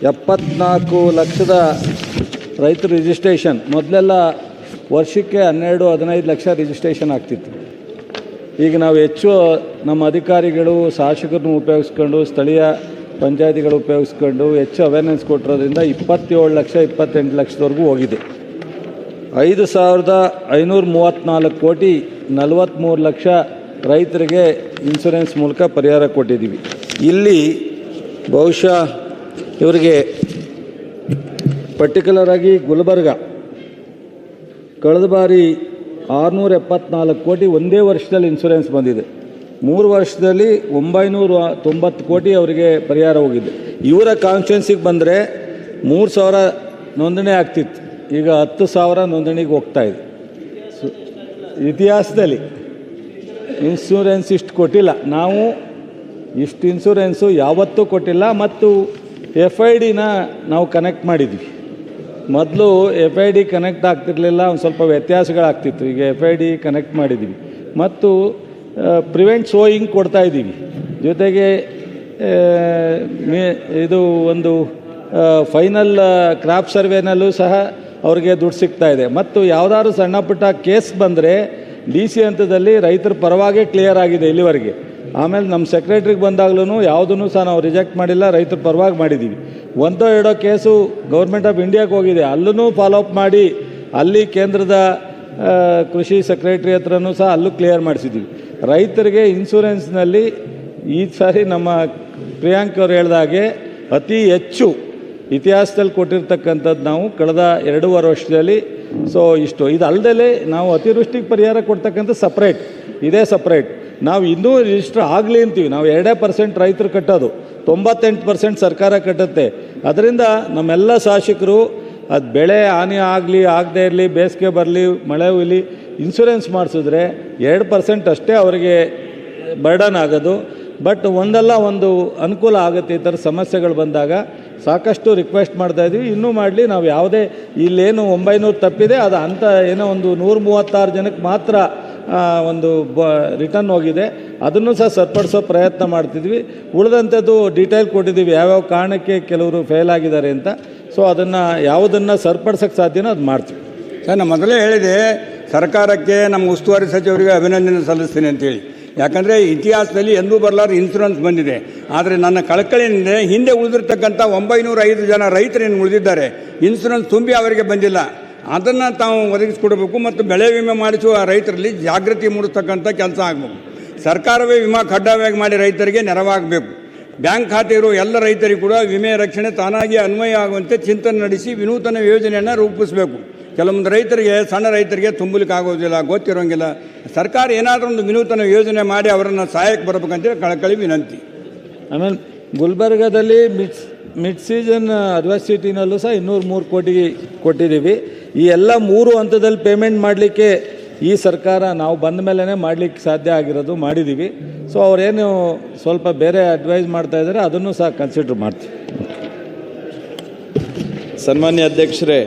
74 ಲಕ್ಷದ ರೈತರ ರಿಜಿಸ್ಟ್ರೇಷನ್. ಮೊದಲೆಲ್ಲ ವರ್ಷಕ್ಕೆ 12-15 ಲಕ್ಷ ರಿಜಿಸ್ಟ್ರೇಷನ್ ಆಗ್ತಿತ್ತು. ಈಗ ನಾವು ಹೆಚ್ಚು ನಮ್ಮ ಅಧಿಕಾರಿಗಳು ಶಾಸಕರನ್ನು ಉಪಯೋಗಿಸ್ಕೊಂಡು ಸ್ಥಳೀಯ ಪಂಚಾಯತಿಗಳು ಉಪಯೋಗಿಸ್ಕೊಂಡು ಹೆಚ್ಚು ಅವೇರ್ನೆಸ್ ಕೊಟ್ಟಿರೋದ್ರಿಂದ 27 ಲಕ್ಷ 28 ಲಕ್ಷದವರೆಗೂ ಹೋಗಿದೆ. 5,534 ಕೋಟಿ 43 ಲಕ್ಷ ರೈತರಿಗೆ ಇನ್ಶೂರೆನ್ಸ್ ಮೂಲಕ ಪರಿಹಾರ ಕೊಟ್ಟಿದ್ದೀವಿ. ಇಲ್ಲಿ ಬಹುಶಃ ಇವರಿಗೆ ಪರ್ಟಿಕ್ಯುಲರ್ ಆಗಿ ಗುಲ್ಬರ್ಗ ಕಳೆದ ಬಾರಿ 674 ಕೋಟಿ ಒಂದೇ ವರ್ಷದಲ್ಲಿ ಇನ್ಶೂರೆನ್ಸ್ ಬಂದಿದೆ. 3 ವರ್ಷದಲ್ಲಿ 990 ಕೋಟಿ ಅವರಿಗೆ ಪರಿಹಾರ ಹೋಗಿದೆ. ಇವರ ಕಾನ್ಸ್ಟಿಟ್ಯೂನ್ಸಿಗೆ ಬಂದರೆ 3,000 ನೋಂದಣಿ ಆಗ್ತಿತ್ತು, ಈಗ 10,000 ನೋಂದಣಿಗೆ ಹೋಗ್ತಾ ಇದೆ. ಇತಿಹಾಸದಲ್ಲಿ ಇನ್ಶೂರೆನ್ಸ್ ಇಷ್ಟು ಕೊಟ್ಟಿಲ್ಲ, ನಾವು ಇಷ್ಟು ಇನ್ಶೂರೆನ್ಸು ಯಾವತ್ತೂ ಕೊಟ್ಟಿಲ್ಲ. ಮತ್ತು FID ನಾವು ಕನೆಕ್ಟ್ ಮಾಡಿದ್ವಿ. ಮೊದಲು FID ಕನೆಕ್ಟ್ ಆಗ್ತಿರಲಿಲ್ಲ, ಒಂದು ಸ್ವಲ್ಪ ವ್ಯತ್ಯಾಸಗಳಾಗ್ತಿತ್ತು. ಈಗ FID ಕನೆಕ್ಟ್ ಮಾಡಿದ್ದೀವಿ ಮತ್ತು ಪ್ರಿವೆಂಟ್ ಸೋಯಿಂಗ್ ಕೊಡ್ತಾಯಿದ್ದೀವಿ. ಜೊತೆಗೆ ಇದು ಒಂದು ಫೈನಲ್ ಕ್ರಾಪ್ ಸರ್ವೇನಲ್ಲೂ ಸಹ ಅವ್ರಿಗೆ ದುಡ್ಡು ಸಿಗ್ತಾಯಿದೆ. ಮತ್ತು ಯಾವುದಾದ್ರು ಸಣ್ಣ ಪುಟ್ಟ ಕೇಸ್ ಬಂದರೆ DC ಹಂತದಲ್ಲಿ ರೈತರ ಪರವಾಗೇ ಕ್ಲಿಯರ್ ಆಗಿದೆ ಇಲ್ಲಿವರೆಗೆ. ಆಮೇಲೆ ನಮ್ಮ ಸೆಕ್ರೆಟ್ರಿಗೆ ಬಂದಾಗ್ಲೂ ಯಾವುದೂ ಸಹ ನಾವು ರಿಜೆಕ್ಟ್ ಮಾಡಿಲ್ಲ, ರೈತರ ಪರವಾಗಿ ಮಾಡಿದ್ದೀವಿ. 1-2 ಕೇಸು ಗೌರ್ಮೆಂಟ್ ಆಫ್ ಇಂಡಿಯಾಗೆ ಹೋಗಿದೆ, ಅಲ್ಲೂ ಫಾಲೋಅಪ್ ಮಾಡಿ ಅಲ್ಲಿ ಕೇಂದ್ರದ ಕೃಷಿ ಸೆಕ್ರೆಟ್ರಿ ಹತ್ರನೂ ಸಹ ಅಲ್ಲೂ ಕ್ಲಿಯರ್ ಮಾಡಿಸಿದ್ದೀವಿ. ರೈತರಿಗೆ ಇನ್ಶೂರೆನ್ಸ್ನಲ್ಲಿ ಈ ಸಾರಿ ನಮ್ಮ ಪ್ರಿಯಾಂಕ್ ಅವರು ಹೇಳಿದಾಗೆ ಅತಿ ಹೆಚ್ಚು ಇತಿಹಾಸದಲ್ಲಿ ಕೊಟ್ಟಿರ್ತಕ್ಕಂಥದ್ದು ನಾವು ಕಳೆದ 2.5 ವರ್ಷದಲ್ಲಿ. ಸೊ ಇಷ್ಟು ಇದು ಅಲ್ಲದೆ ನಾವು ಅತಿವೃಷ್ಟಿಗೆ ಪರಿಹಾರ ಕೊಡ್ತಕ್ಕಂಥ ಸಪ್ರೇಟ್, ಇದೇ ಸಪ್ರೇಟ್. ನಾವು ಇನ್ನೂ ರಿಜಿಸ್ಟರ್ ಆಗಲಿ ಅಂತೀವಿ. ನಾವು 2% ರೈತರು ಕಟ್ಟೋದು, 98% ಸರ್ಕಾರ ಕಟ್ಟುತ್ತೆ. ಅದರಿಂದ ನಮ್ಮೆಲ್ಲ ಶಾಸಕರು ಅದು ಬೆಳೆ ಹಾನಿ ಆಗಲಿ ಆಗದೇ ಇರಲಿ, ಬೇಸಿಗೆ ಬರಲಿ ಮಳೆ ಹುಯ್ಲಿ, ಇನ್ಶೂರೆನ್ಸ್ ಮಾಡಿಸಿದ್ರೆ 2% ಅಷ್ಟೇ ಅವರಿಗೆ ಬರ್ಡನ್ ಆಗೋದು. ಬಟ್ ಒಂದಲ್ಲ ಒಂದು ಅನುಕೂಲ ಆಗುತ್ತೆ. ಈ ಥರ ಸಮಸ್ಯೆಗಳು ಬಂದಾಗ ಸಾಕಷ್ಟು ರಿಕ್ವೆಸ್ಟ್ ಮಾಡ್ತಾಯಿದ್ವಿ, ಇನ್ನೂ ಮಾಡಲಿ. ನಾವು ಯಾವುದೇ ಇಲ್ಲೇನು 900 ತಪ್ಪಿದೆ ಅದು ಅಂತ ಏನೋ ಒಂದು 136 ಜನಕ್ಕೆ ಮಾತ್ರ ಒಂದು ರಿಟರ್ನ್ ಹೋಗಿದೆ, ಅದನ್ನು ಸಹ ಸರಿಪಡಿಸೋ ಪ್ರಯತ್ನ ಮಾಡ್ತಿದ್ವಿ. ಉಳಿದಂಥದ್ದು ಡೀಟೇಲ್ ಕೊಟ್ಟಿದ್ದೀವಿ, ಯಾವ್ಯಾವ ಕಾರಣಕ್ಕೆ ಕೆಲವರು ಫೇಲ್ ಆಗಿದ್ದಾರೆ ಅಂತ. ಸೊ ಅದನ್ನು ಯಾವುದನ್ನು ಸರಿಪಡಿಸೋಕ್ಕೆ ಸಾಧ್ಯನೋ ಅದು ಮಾಡ್ತೀವಿ. ಸರ್, ನಾನು ಮೊದಲೇ ಹೇಳಿದೆ ಸರ್ಕಾರಕ್ಕೆ, ನಮ್ಮ ಉಸ್ತುವಾರಿ ಸಚಿವರಿಗೆ ಅಭಿನಂದನೆ ಸಲ್ಲಿಸ್ತೀನಿ ಅಂತೇಳಿ. ಯಾಕಂದರೆ ಇತಿಹಾಸದಲ್ಲಿ ಎಂದೂ ಬರಲಾರ ಇನ್ಶೂರೆನ್ಸ್ ಬಂದಿದೆ. ಆದರೆ ನನ್ನ ಕಳಕಳಿಯಿಂದ ಹಿಂದೆ ಉಳಿದಿರ್ತಕ್ಕಂಥ 905 ಜನ ರೈತರೇನು ಉಳಿದಿದ್ದಾರೆ, ಇನ್ಶೂರೆನ್ಸ್ ತುಂಬಿ ಅವರಿಗೆ ಬಂದಿಲ್ಲ, ಅದನ್ನು ತಾವು ಒದಗಿಸ್ಕೊಡ್ಬೇಕು. ಮತ್ತು ಬೆಳೆ ವಿಮೆ ಮಾಡಿಸುವ ರೈತರಲ್ಲಿ ಜಾಗೃತಿ ಮೂಡಿಸ್ತಕ್ಕಂಥ ಕೆಲಸ ಆಗಬೇಕು. ಸರ್ಕಾರವೇ ವಿಮಾ ಕಡ್ಡಾಯವಾಗಿ ಮಾಡಿ ರೈತರಿಗೆ ನೆರವಾಗಬೇಕು. ಬ್ಯಾಂಕ್ ಖಾತೆ ಇರುವ ಎಲ್ಲ ರೈತರಿಗೂ ಕೂಡ ವಿಮೆ ರಕ್ಷಣೆ ತಾನಾಗಿ ಅನ್ವಯ ಆಗುವಂತೆ ಚಿಂತನೆ ನಡೆಸಿ ವಿನೂತನ ಯೋಜನೆಯನ್ನು ರೂಪಿಸಬೇಕು. ಕೆಲವೊಂದು ರೈತರಿಗೆ, ಸಣ್ಣ ರೈತರಿಗೆ ತುಂಬಲಿಕ್ಕೆ ಆಗೋದಿಲ್ಲ, ಗೊತ್ತಿರೋಂಗಿಲ್ಲ. ಸರ್ಕಾರ ಏನಾದರೂ ಒಂದು ವಿನೂತನ ಯೋಜನೆ ಮಾಡಿ ಅವರನ್ನು ಸಹಾಯಕ್ಕೆ ಬರಬೇಕಂತೇಳಿ ಕಳಕಳಿ ವಿನಂತಿ. ಆಮೇಲೆ ಗುಲ್ಬರ್ಗದಲ್ಲಿ ಮಿಡ್ ಸೀಸನ್ ಅಡ್ವರ್ಸಿಟಿನಲ್ಲೂ ಸಹ 203 ಕೋಟಿ ಕೊಟ್ಟಿದ್ದೀವಿ. ಈ ಎಲ್ಲ 3 ಹಂತದಲ್ಲಿ ಪೇಮೆಂಟ್ ಮಾಡಲಿಕ್ಕೆ ಈ ಸರ್ಕಾರ ನಾವು ಬಂದ ಮೇಲೇ ಮಾಡಲಿಕ್ಕೆ ಸಾಧ್ಯ ಆಗಿರೋದು, ಮಾಡಿದ್ದೀವಿ. ಸೊ ಅವರೇನು ಸ್ವಲ್ಪ ಬೇರೆ ಅಡ್ವೈಸ್ ಮಾಡ್ತಾಯಿದ್ದಾರೆ, ಅದನ್ನು ಸಹ ಕನ್ಸಿಡರ್ ಮಾಡ್ತೀವಿ. ಸನ್ಮಾನ್ಯ ಅಧ್ಯಕ್ಷರೇ,